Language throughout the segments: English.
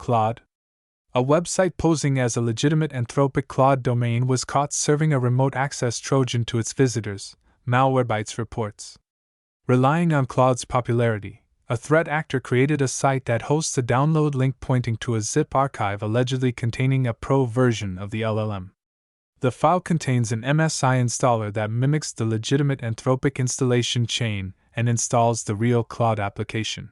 Claude. A website posing as a legitimate Anthropic Claude domain was caught serving a remote access Trojan to its visitors, Malwarebytes reports. Relying on Claude's popularity, a threat actor created a site that hosts a download link pointing to a zip archive allegedly containing a pro version of the LLM. The file contains an MSI installer that mimics the legitimate Anthropic installation chain and installs the real Claude application.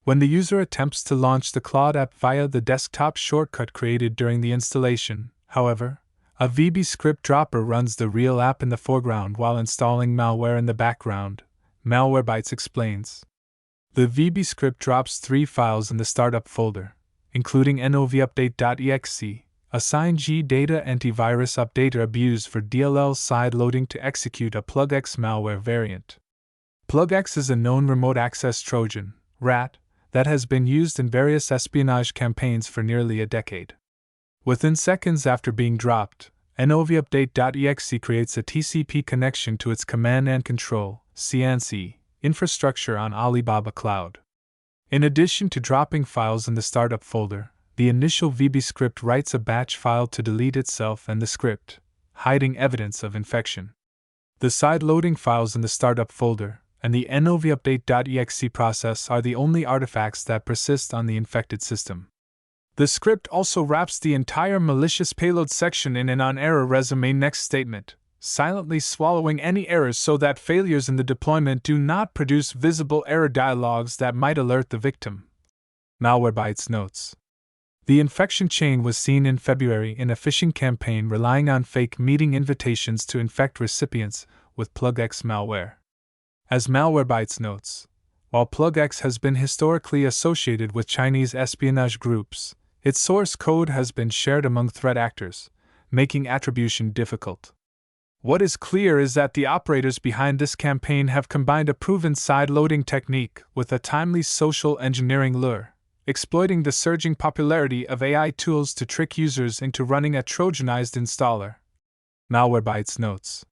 When the user attempts to launch the Claude app via the desktop shortcut created during the installation, however, a VB script dropper runs the real app in the foreground while installing malware in the background, Malwarebytes explains. The VB script drops 3 files in the startup folder, including novupdate.exe, a signed data antivirus updater abused for DLL sideloading to execute a PlugX malware variant. PlugX is a known remote access Trojan, RAT, that has been used in various espionage campaigns for nearly a decade. Within seconds after being dropped, novupdate.exe creates a TCP connection to its command and control (CNC) infrastructure on Alibaba Cloud. In addition to dropping files in the startup folder, the initial VB script writes a batch file to delete itself and the script, hiding evidence of infection. The sideloading files in the startup folder and the novupdate.exe process are the only artifacts that persist on the infected system. The script also wraps the entire malicious payload section in an on-error resume next statement, silently swallowing any errors so that failures in the deployment do not produce visible error dialogues that might alert the victim. Malwarebytes notes. The infection chain was seen in February in a phishing campaign relying on fake meeting invitations to infect recipients with PlugX malware. As Malwarebytes notes, while PlugX has been historically associated with Chinese espionage groups, its source code has been shared among threat actors, making attribution difficult. What is clear is that the operators behind this campaign have combined a proven side-loading technique with a timely social engineering lure, exploiting the surging popularity of AI tools to trick users into running a Trojanized installer. Malwarebytes notes.